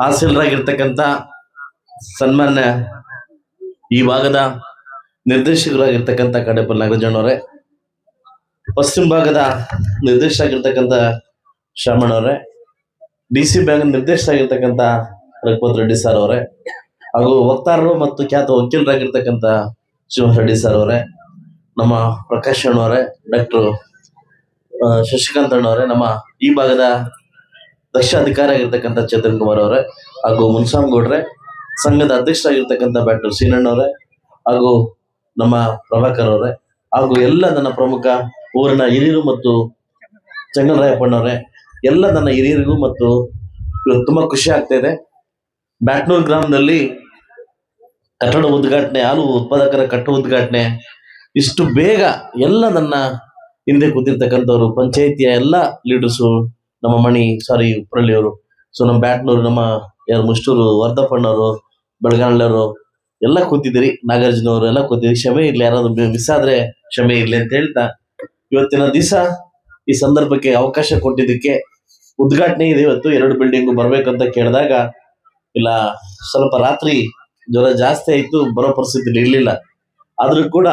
ಹಾಸ್ಯರಾಗಿರ್ತಕ್ಕಂಥ ಸನ್ಮಾನ್ಯ ಈ ಭಾಗದ ನಿರ್ದೇಶಕರಾಗಿರ್ತಕ್ಕಂಥ ಕಡೆಪಲ್ ನಾಗರಾಜಣ್ಣವರೇ, ಪಶ್ಚಿಮ ಭಾಗದ ನಿರ್ದೇಶಕರಾಗಿರ್ತಕ್ಕಂಥ ಶ್ಯಾಮಣ್ಣವರೇ, DC bank ನಿರ್ದೇಶಕರಾಗಿರ್ತಕ್ಕಂಥ Raghupath Reddy sir ಅವರೇ, ಹಾಗೂ ವಕ್ತಾರರು ಮತ್ತು ಖ್ಯಾತ ವಕೀಲರಾಗಿರ್ತಕ್ಕಂಥ ಶಿವ ರೆಡ್ಡಿ ಸರ್ ಅವರೇ, ನಮ್ಮ ಪ್ರಕಾಶ್ ಅಣ್ಣವರೇ, ಡಾಕ್ಟರ್ ಶಶಿಕಾಂತ್ ಅಣ್ಣವರೇ, ನಮ್ಮ ಈ ಭಾಗದ ದಕ್ಷ ಅಧಿಕಾರಿ ಆಗಿರ್ತಕ್ಕಂಥ ಚೇತನ್ ಕುಮಾರ್ ಅವರೇ, ಹಾಗೂ ಮುನ್ಸಾಮ್ಗೌಡ್ರೆ, ಸಂಘದ ಅಧ್ಯಕ್ಷರಾಗಿರ್ತಕ್ಕಂಥ ಡಾಕ್ಟರ್ ಸೀನಣ್ಣವರೇ, ಹಾಗೂ ನಮ್ಮ ಪ್ರಭಾಕರ್ ಅವರೇ, ಹಾಗೂ ಎಲ್ಲ ನನ್ನ ಪ್ರಮುಖ ಊರಿನ ಹಿರಿಯರು ಮತ್ತು ಚಂಗನರಾಯಪ್ಪಣ್ಣವರೇ, ಎಲ್ಲ ನನ್ನ ಹಿರಿಯರಿಗೂ ಮತ್ತು ಇವತ್ತು ತುಂಬಾ ಖುಷಿ ಆಗ್ತಾ ಇದೆ. ಬ್ಯಾಟ್ನೂರ್ ಗ್ರಾಮದಲ್ಲಿ ಕಟ್ಟಡ ಉದ್ಘಾಟನೆ, ಹಾಲು ಉತ್ಪಾದಕರ ಕಟ್ಟಡ ಉದ್ಘಾಟನೆ ಇಷ್ಟು ಬೇಗ ಎಲ್ಲ ನನ್ನ ಹಿಂದೆ ಕೂತಿರ್ತಕ್ಕಂಥವ್ರು, ಪಂಚಾಯಿತಿಯ ಎಲ್ಲ ಲೀಡರ್ಸು, ನಮ್ಮ ಉಪ್ರಳ್ಳಿ ಅವರು, ಸೊ ನಮ್ಮ ಬ್ಯಾಟ್ನೂರು, ನಮ್ಮ ಯಾರು ಮುಷ್ಟೂರು ವರ್ಧಪ್ಪಣ್ಣವರು, ಬೆಳಗಾನಳ್ಳವರು ಎಲ್ಲ ಕೂತಿದ್ದೀರಿ, ನಾಗಾರ್ಜುನವರು ಎಲ್ಲ ಕೂತಿದ್ದೀರಿ. ಕ್ಷಮೆ ಇರ್ಲಿ, ಯಾರಾದ್ರು ಮಿಸ್ ಆದ್ರೆ ಕ್ಷಮೆ ಇರ್ಲಿ ಅಂತ ಹೇಳ್ತಾ, ಇವತ್ತಿನ ದಿವಸ ಈ ಸಂದರ್ಭಕ್ಕೆ ಅವಕಾಶ ಕೊಟ್ಟಿದ್ದಕ್ಕೆ, ಉದ್ಘಾಟನೆ ಇದೆ ಇವತ್ತು, 2 ಬಿಲ್ಡಿಂಗು ಬರ್ಬೇಕಂತ ಕೇಳಿದಾಗ, ಇಲ್ಲ ಸ್ವಲ್ಪ ರಾತ್ರಿ ಜ್ವರ ಜಾಸ್ತಿ ಆಯ್ತು, ಬರೋ ಪರಿಸ್ಥಿತಿ ಇರ್ಲಿಲ್ಲ. ಆದ್ರೂ ಕೂಡ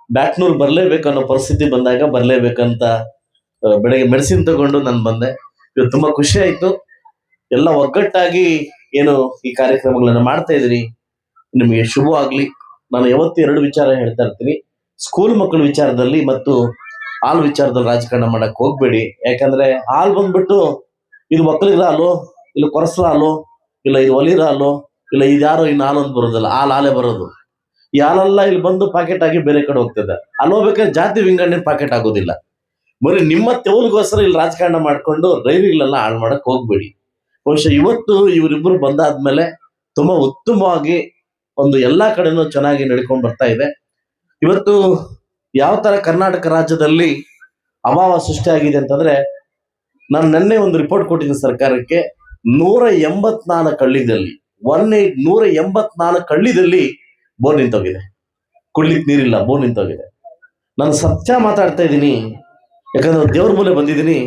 ಬ್ಯಾಟ್ನೂರ್ ಬರ್ಲೇಬೇಕನ್ನೋ ಪರಿಸ್ಥಿತಿ ಬಂದಾಗ ಬರ್ಲೇಬೇಕಂತ ಬೆಳಗ್ಗೆ ಮೆಡಿಸಿನ್ ತಗೊಂಡು ನಾನು ಬಂದೆ. ಇವತ್ತು ತುಂಬಾ ಖುಷಿ ಆಯ್ತು. ಎಲ್ಲ ಒಗ್ಗಟ್ಟಾಗಿ ಏನು ಈ ಕಾರ್ಯಕ್ರಮಗಳನ್ನ ಮಾಡ್ತಾ ಇದೀನಿ, ನಿಮಗೆ ಶುಭವಾಗ್ಲಿ. ನಾನು ಯಾವತ್ತೂ 2 ವಿಚಾರ ಹೇಳ್ತಾ ಇರ್ತೀನಿ, ಸ್ಕೂಲ್ ಮಕ್ಕಳ ವಿಚಾರದಲ್ಲಿ ಮತ್ತು ಹಾಲ್ ವಿಚಾರದಲ್ಲಿ ರಾಜಕಾರಣ ಮಾಡಕ್ ಹೋಗ್ಬೇಡಿ. ಯಾಕಂದ್ರೆ ಹಾಲ್ ಬಂದ್ಬಿಟ್ಟು ಇದು ಮಕ್ಕಳಿಗೆ ಹಾಲು, ಇಲ್ಲ ಕೊರಸಲ ಹಾಲು, ಇಲ್ಲ ಇದು ಒಲಿರ ಹಾಲು, ಇಲ್ಲ ಇದ್ಯಾರೋ ಇನ್ನು ಹಾಲು ಅಂತ ಬರೋದಲ್ಲ, ಹಾಲೇ ಬರೋದು. ಈ ಹಾಲೆಲ್ಲ ಇಲ್ಲಿ ಬಂದು ಪಾಕೆಟ್ ಆಗಿ ಬೇರೆ ಕಡೆ ಹೋಗ್ತದೆ. ಅಲ್ಲಿ ಹೋಗ್ಬೇಕಾದ್ರೆ ಜಾತಿ ವಿಂಗಡಣೆ ಪಾಕೆಟ್ ಆಗೋದಿಲ್ಲ. ಬರೀ ನಿಮ್ಮ ತೆವಲಿಗೋಸ್ಕರ ಇಲ್ಲಿ ರಾಜಕಾರಣ ಮಾಡ್ಕೊಂಡು ರೈಲುಗಳೆಲ್ಲ ಹಾಳು ಮಾಡಕ್ ಹೋಗ್ಬೇಡಿ. ಬಹುಶಃ ಇವತ್ತು ಇವರಿಬ್ಬರು ಬಂದಾದ್ಮೇಲೆ ತುಂಬಾ ಉತ್ತಮವಾಗಿ ಒಂದು ಎಲ್ಲಾ ಕಡೆನೂ ಚೆನ್ನಾಗಿ ನಡ್ಕೊಂಡು ಬರ್ತಾ ಇದೆ. ಇವತ್ತು ಯಾವ ತರ ಕರ್ನಾಟಕ ರಾಜ್ಯದಲ್ಲಿ ಅಭಾವ ಸೃಷ್ಟಿಯಾಗಿದೆ ಅಂತಂದ್ರೆ, ನಾನು ನಿನ್ನೆ ಒಂದು ರಿಪೋರ್ಟ್ ಕೊಟ್ಟಿದ್ದೀನಿ ಸರ್ಕಾರಕ್ಕೆ. 184 ಹಳ್ಳಿದಲ್ಲಿ 184 ಹಳ್ಳಿದಲ್ಲಿ ಬೋರ್ ನಿಂತೋಗಿದೆ, ಕುಡ್ಲಿಕ್ಕೆ ನೀರಿಲ್ಲ, ಬೋರ್ ನಿಂತೋಗಿದೆ. ನಾನು ಸತ್ಯ ಮಾತಾಡ್ತಾ ಇದ್ದೀನಿ, ಯಾಕಂದ್ರೆ ದೇವ್ರ ಮೂಲೆ ಬಂದಿದ್ದೀನಿ.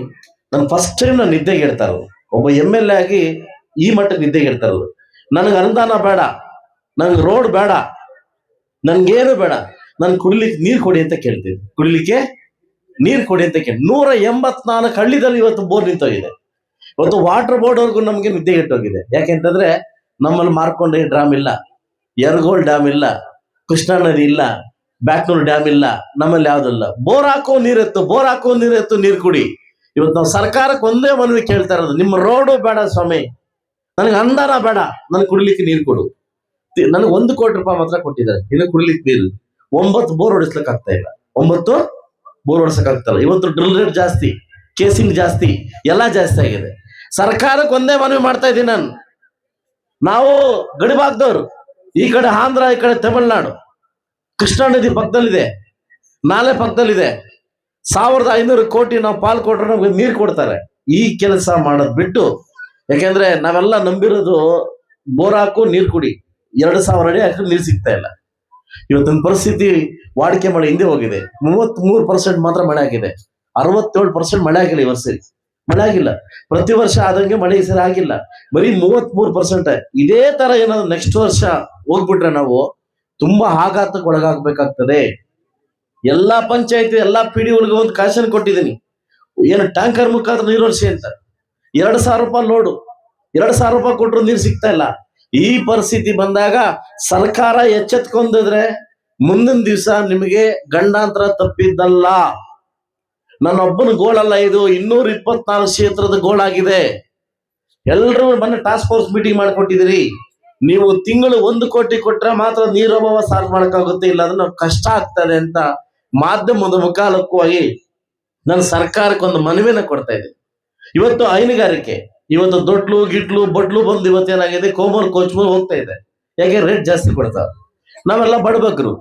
ನಾನು ಫಸ್ಟ್ ಟೈಮ್ ನಾನು ನಿದ್ದೆಗೆ ಹೇಳ್ತಾ ಇರೋದು, ಒಬ್ಬ MLA ಆಗಿ ಈ ಮಟ್ಟಕ್ಕೆ ನಿದ್ದೆಗೆ ಹೇಳ್ತಾ ಇರೋದು. ನನಗೆ ಅನುದಾನ ಬೇಡ, ನಂಗೆ ರೋಡ್ ಬೇಡ, ನನ್ಗೇನು ಬೇಡ, ನನ್ ಕುಡಿಲಿಕ್ಕೆ ನೀರು ಕೊಡಿ ಅಂತ ಕೇಳ್ತೀನಿ. ಕುಡಿಲಿಕ್ಕೆ ನೀರು ಕೊಡಿ ಅಂತ ಕೇಳಿ 184 ಹಳ್ಳಿದಲ್ಲಿ ಇವತ್ತು ಬೋರ್ ನಿಂತೋಗಿದೆ. ಇವತ್ತು ವಾಟರ್ ಬೋರ್ಡ್ ಅವ್ರಿಗೂ ನಮ್ಗೆ ನಿದ್ದೆ ಇಟ್ಟೋಗಿದೆ. ಯಾಕೆಂತಂದ್ರೆ ನಮ್ಮಲ್ಲಿ ಮಾರ್ಕೊಂಡ್ರೆ ಡ್ಯಾಮ್ ಇಲ್ಲ, ಯರಗೋಳ್ ಡ್ಯಾಮ್ ಇಲ್ಲ, ಕೃಷ್ಣಾ ನದಿ ಇಲ್ಲ, ಬ್ಯಾಟ್ನೂರ್ ಡ್ಯಾಮ್ ಇಲ್ಲ, ನಮ್ಮಲ್ಲಿ ಯಾವ್ದಿಲ್ಲ. ಬೋರ್ ಹಾಕೋ ನೀರೆತ್ತು, ಬೋರ್ ಹಾಕೋ ನೀರೆತ್ತು, ನೀರು ಕುಡಿ. ಇವತ್ತು ನಾವು ಸರ್ಕಾರಕ್ಕೆ ಒಂದೇ ಮನವಿ ಕೇಳ್ತಾ ಇರೋದು, ನಿಮ್ಮ ರೋಡು ಬೇಡ ಸ್ವಾಮಿ, ನನಗೆ ಅನುದಾನ ಬೇಡ, ನನ್ಗೆ ಕುಡಿಲಿಕ್ಕೆ ನೀರು ಕೊಡು. ನನಗೆ 1 ಕೋಟಿ ರೂಪಾಯಿ ಮಾತ್ರ ಕೊಟ್ಟಿದ್ದಾರೆ, ಇನ್ನು ಕುಡಿಲಿಕ್ಕೆ ನೀರು 9 ಬೋರ್ ಹೊಡಿಸ್ಲಿಕ್ಕೆ ಆಗ್ತಾ ಇಲ್ಲ, 9 ಬೋರ್ ಹೊಡ್ಸಕ್ ಆಗ್ತಾಯಿಲ್ಲ. ಇವತ್ತು ಡ್ರಿಲ್ ರೇಟ್ ಜಾಸ್ತಿ, ಕೇಸಿಂಗ್ ಜಾಸ್ತಿ, ಎಲ್ಲ ಜಾಸ್ತಿ ಆಗಿದೆ. ಸರ್ಕಾರಕ್ಕೆ ಒಂದೇ ಮನವಿ ಮಾಡ್ತಾ ಇದ್ದೀನಿ ನಾನು. ನಾವು ಗಡಿಭಾಗದವ್ರು, ಈ ಕಡೆ ಆಂಧ್ರ, ಈ ಕಡೆ ತಮಿಳ್ನಾಡು, ಕೃಷ್ಣಾ ನದಿ ಪಕ್ಕದಲ್ಲಿದೆ, ನಾಲೆ ಪಕ್ಕದಲ್ಲಿದೆ. 1500 ಕೋಟಿ ನಾವು ಪಾಲ್ ಕೊಟ್ರೆ ನಮ್ಗೆ ನೀರು ಕೊಡ್ತಾರೆ. ಈ ಕೆಲಸ ಮಾಡೋದ್ ಬಿಟ್ಟು, ಯಾಕೆಂದ್ರೆ ನಾವೆಲ್ಲ ನಂಬಿರೋದು ಬೋರ್ ಹಾಕು ನೀರು ಕುಡಿ, 2000 ಅಡಿ ಹಾಕಿ ನೀರು ಸಿಗ್ತಾ ಇಲ್ಲ. ಇವತ್ತಿನ ಪರಿಸ್ಥಿತಿ ವಾಡಿಕೆ ಮಳೆ ಹಿಂದೆ ಹೋಗಿದೆ. 33% ಮಾತ್ರ ಮಳೆ ಆಗಿದೆ, 67% ಮಳೆ ಆಗಿಲ್ಲ. ಈ ವರ್ಷ ಮಳೆ ಆಗಿಲ್ಲ. ಪ್ರತಿ ವರ್ಷ ಆದಂಗೆ ಮಳೆ ಈ ಸರಿ ಆಗಿಲ್ಲ, ಬರೀ 33%. ಇದೇ ತರ ಏನಾದ್ರು ನೆಕ್ಸ್ಟ್ ವರ್ಷ ಹೋಗ್ಬಿಟ್ರೆ ನಾವು ತುಂಬಾ ಆಘಾತಕ್ಕೆ ಒಳಗಾಗ್ಬೇಕಾಗ್ತದೆ. ಎಲ್ಲಾ ಪಂಚಾಯತಿ, ಎಲ್ಲಾ PDOಗಳಿಗೆ ಒಂದು ಕಾಶನ್ ಕೊಟ್ಟಿದ್ದೀನಿ, ಏನು ಟ್ಯಾಂಕರ್ ಮುಖಾಂತರ ನೀರು ವರ್ಷಿ ಅಂತ. 2000 ರೂಪಾಯಿ ಲೋಡು, 2000 ರೂಪಾಯಿ ಕೊಟ್ಟರು ನೀರು ಸಿಗ್ತಾ ಇಲ್ಲ. ಈ ಪರಿಸ್ಥಿತಿ ಬಂದಾಗ ಸರ್ಕಾರ ಎಚ್ಚೆತ್ಕೊಂಡಿದ್ರೆ ಮುಂದಿನ ದಿವಸ ನಿಮಗೆ ಗಂಡಾಂತರ ತಪ್ಪಿದ್ದಲ್ಲ. ನನ್ನೊಬ್ಬನ ಗೋಳಲ್ಲ ಇದು, 224 ಕ್ಷೇತ್ರದ ಗೋಳಾಗಿದೆ. ಎಲ್ರೂ ಮೊನ್ನೆ ಟಾಸ್ಕ್ ಫೋರ್ಸ್ ಮೀಟಿಂಗ್ ಮಾಡ್ಕೊಟ್ಟಿದ್ದೀರಿ. ನೀವು ತಿಂಗಳು 1 ಕೋಟಿ ಕೊಟ್ರೆ ಮಾತ್ರ ನೀರು ಅಭಾವ ಸಾಲ್ವ್ ಮಾಡಕ್ಕಾಗುತ್ತೆ, ಇಲ್ಲ ಅಂದ್ರೆ ನಾವು ಕಷ್ಟ ಆಗ್ತದೆ ಅಂತ ಮಾಧ್ಯಮದ ಮುಖಾಲಕ್ಕವಾಗಿ ನಾನು ಸರ್ಕಾರಕ್ಕೆ ಒಂದು ಮನವಿನ ಕೊಡ್ತಾ ಇದ್ದೀನಿ. ಇವತ್ತು ಹೈನುಗಾರಿಕೆ, ಇವತ್ತು ದೊಡ್ಲು ಗಿಡ್ಲು ಬಡ್ಲು ಬಂದು ಇವತ್ತೇನಾಗಿದೆ, ಕೋಮಲ್ ಕೋಚ್ಮಲ್ ಹೋಗ್ತಾ ಇದೆ. ಯಾಕೆ ರೇಟ್ ಜಾಸ್ತಿ ಕೊಡ್ತಾವ. ನಾವೆಲ್ಲ ಬಡಬಗ್ರು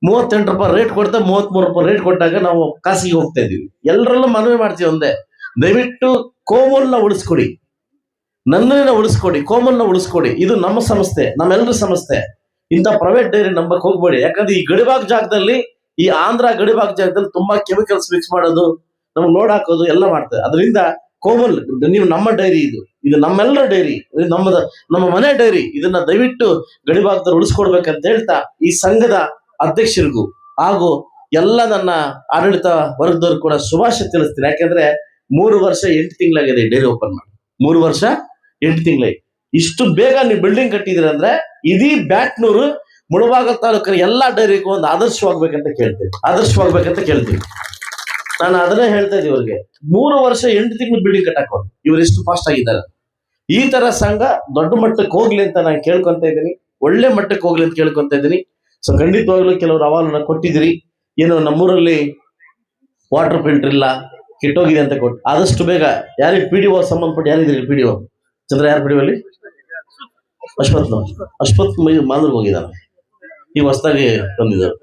38 ರೂಪಾಯಿ ರೇಟ್ ಕೊಡ್ತಾ 33 ರೂಪಾಯಿ ರೇಟ್ ಕೊಟ್ಟಾಗ ನಾವು ಕಾಸಿಗೆ ಹೋಗ್ತಾ ಇದೀವಿ. ಎಲ್ಲರಲ್ಲೂ ಮನವಿ ಮಾಡ್ತೀವಿ ಒಂದೇ, ದಯವಿಟ್ಟು ಕೋಮಲ್ನ ಉಳಿಸ್ಕೊಡಿ, ನನ್ನನ್ನ ಉಳಿಸ್ಕೊಡಿ, ಕೋಮಲ್ನ ಉಳಿಸ್ಕೊಡಿ. ಇದು ನಮ್ಮ ಸಂಸ್ಥೆ, ನಮ್ಮೆಲ್ಲರ ಸಂಸ್ಥೆ. ಇಂಥ ಪ್ರೈವೇಟ್ ಡೈರಿ ನಂಬಕ್ ಹೋಗ್ಬೇಡಿ. ಯಾಕಂದ್ರೆ ಈ ಗಡಿಭಾಗ ಜಾಗದಲ್ಲಿ, ಈ ಆಂಧ್ರ ಗಡಿಭಾಗ ಜಾಗದಲ್ಲಿ ತುಂಬಾ ಕೆಮಿಕಲ್ಸ್ ಮಿಕ್ಸ್ ಮಾಡೋದು, ನಮ್ಗೆ ಲೋಡ್ ಹಾಕೋದು ಎಲ್ಲ ಮಾಡ್ತಾರೆ. ಅದರಿಂದ ಕೋಮಲ್, ನೀವು ನಮ್ಮ ಡೈರಿ ಇದು, ಇದು ನಮ್ಮೆಲ್ಲರ ಡೈರಿ, ನಮ್ಮ ಮನೆ ಡೈರಿ. ಇದನ್ನ ದಯವಿಟ್ಟು ಗಡಿಭಾಗದಲ್ಲಿ ಉಳಿಸ್ಕೊಡ್ಬೇಕಂತ ಹೇಳ್ತಾ ಈ ಸಂಘದ ಅಧ್ಯಕ್ಷರಿಗೂ ಹಾಗೂ ಎಲ್ಲ ನನ್ನ ಆಡಳಿತ ವರ್ಗದವ್ರು ಕೂಡ ಶುಭಾಶಯ ತಿಳಿಸ್ತೀನಿ. ಯಾಕೆಂದ್ರೆ 3 ವರ್ಷ 8 ತಿಂಗಳಾಗಿದೆ ಡೈರಿ ಓಪನ್ ಮಾಡಿ. 3 ವರ್ಷ 8 ತಿಂಗಳಾಗಿ ಇಷ್ಟು ಬೇಗ ನೀವು ಬಿಲ್ಡಿಂಗ್ ಕಟ್ಟಿದಿರ ಅಂದ್ರೆ ಇಡೀ ಬ್ಯಾಟ್ನೂರು ಮುಳಬಾಗಲ್ ತಾಲೂಕಿನ ಎಲ್ಲಾ ಡೈರಿಗೂ ಒಂದು ಆದರ್ಶವಾಗ್ಬೇಕಂತ ಕೇಳ್ತೀನಿ. ನಾನು ಅದನ್ನೇ ಹೇಳ್ತಾ ಇದ್ದೀನಿ ಇವ್ರಿಗೆ. 3 ವರ್ಷ 8 ತಿಂಗಳು ಬಿಲ್ಡಿಂಗ್ ಕಟ್ಟಕ್ ಇವ್ರು ಎಷ್ಟು ಫಾಸ್ಟ್ ಆಗಿದ್ದಾರೆ. ಈ ತರ ಸಂಘ ದೊಡ್ಡ ಮಟ್ಟಕ್ಕೆ ಹೋಗ್ಲಿ ಅಂತ ನಾನು ಕೇಳ್ಕೊಂತ ಇದ್ದೀನಿ, ಒಳ್ಳೆ ಮಟ್ಟಕ್ಕೆ ಹೋಗ್ಲಿ ಅಂತ ಕೇಳ್ಕೊಂತ ಇದ್ದೀನಿ. ಸೊ ಖಂಡಿತವಾಗ್ಲೂ ಕೆಲವರು ಅಹವಾಲನ್ನ ಕೊಟ್ಟಿದ್ದೀರಿ. ಏನು ನಮ್ಮೂರಲ್ಲಿ ವಾಟರ್ ಫಿಲ್ಟರ್ ಇಲ್ಲ, ಕೆಟ್ಟೋಗಿದೆ ಅಂತ ಕೊಟ್ಟು ಆದಷ್ಟು ಬೇಗ ಯಾರಿಗೆ PDO ಸಂಬಂಧಪಟ್ಟ ಯಾರಿದ್ರಿ PDO ಚಂದ್ರ ಯಾರು PDO ಅಲ್ಲಿ ಅಶ್ವತ್ ಮಾಂದ್ರಿಗೆ ಹೋಗಿದ್ದಾನೆ. ಈಗ ಹೊಸದಾಗಿ ಬಂದಿದ್ದಾರೆ.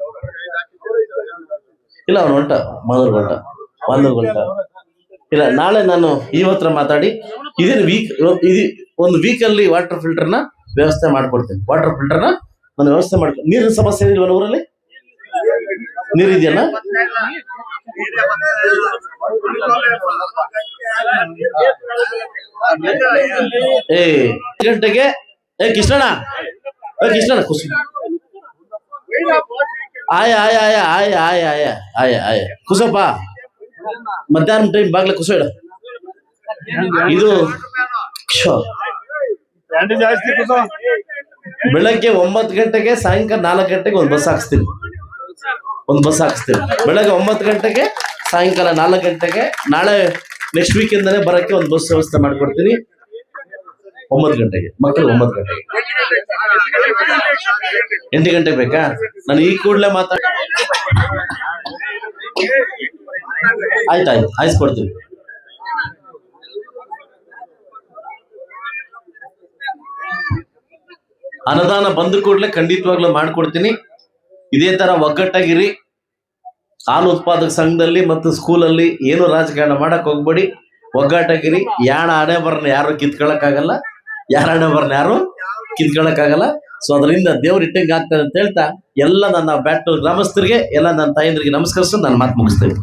ಇಲ್ಲ ಅವನು ಹೊಂಟ ಮಾಂದ್ರಿಗೆ ಇಲ್ಲ. ನಾಳೆ ನಾನು ಇವತ್ತರ ಮಾತಾಡಿ ಒಂದು ವೀಕಲ್ಲಿ ವಾಟರ್ ಫಿಲ್ಟರ್ನ ವ್ಯವಸ್ಥೆ ಮಾಡ್ಕೊಡ್ತೀನಿ. ನಾನು ವ್ಯವಸ್ಥೆ ಮಾಡ್ತೀನಿ. ನೀರಿನ ಸಮಸ್ಯೆ ಇಲ್ವಲ್ಲ ಊರಲ್ಲಿ? ನೀರಿದೆಯಲ್ಲ? ಗಂಟೆಗೆ ಕೃಷ್ಣಣ್ಣ ಕುಸು ಆಯ ಕುಸಪ್ಪ ಮಧ್ಯಾಹ್ನ ಟೈಮ್ ಬಾಗ್ಲ ಕುಸ ಇಡ. ಇದು ಬೆಳಗ್ಗೆ 9 ಗಂಟೆಗೆ ಸಾಯಂಕಾಲ 4 ಗಂಟೆಗೆ ಒಂದು ಬಸ್ ಹಾಕ್ಸ್ತೀನಿ. ಬೆಳಗ್ಗೆ 9 ಗಂಟೆಗೆ ಸಾಯಂಕಾಲ 4 ಗಂಟೆಗೆ. ನಾಳೆ ನೆಕ್ಸ್ಟ್ ವೀಕೆಂದಾನೆ ಬರಕ್ಕೆ ಒಂದು ಬಸ್ ವ್ಯವಸ್ಥೆ ಮಾಡ್ಕೊಡ್ತೀನಿ. 9 ಗಂಟೆಗೆ ಮಕ್ಕಳು 9 ಗಂಟೆಗೆ 8 ಗಂಟೆಗೆ ಬೇಕಾ? ನಾನು ಈ ಕೂಡಲೇ ಆಯ್ತು ಆಯ್ಸ್ಕೊಡ್ತೀನಿ. ಅನುದಾನ ಬಂದ ಕೂಡಲೇ ಖಂಡಿತವಾಗ್ಲೂ ಮಾಡ್ಕೊಡ್ತೀನಿ. ಇದೇ ತರ ಒಗ್ಗಟ್ಟಾಗಿರಿ. ಹಾಲು ಉತ್ಪಾದಕ ಸಂಘದಲ್ಲಿ ಮತ್ತು ಸ್ಕೂಲಲ್ಲಿ ಏನು ರಾಜಕಾರಣ ಮಾಡಕ್ ಹೋಗ್ಬೇಡಿ, ಒಗ್ಗಟ್ಟಾಗಿರಿ. ಹಣೆ ಬರನ ಯಾರು ಕಿತ್ಕೊಳಕ್ಕಾಗಲ್ಲ, ಯಾರು ಕಿತ್ಕೊಳಕ್ಕಾಗಲ್ಲ. ಸೊ ಅದರಿಂದ ದೇವ್ರ ಇಟ್ಟಂಗೆ ಆಗ್ತದೆ ಅಂತ ಹೇಳ್ತಾ ಎಲ್ಲ ನನ್ನ ಬ್ಯಾಟ್ನೂರು ಗ್ರಾಮಸ್ಥರಿಗೆ, ಎಲ್ಲ ನನ್ನ ತಾಯಂದ್ರಿಗೆ ನಮಸ್ಕರಿಸಿ ನಾನು ಮಾತು ಮುಗಿಸ್ತೇನೆ.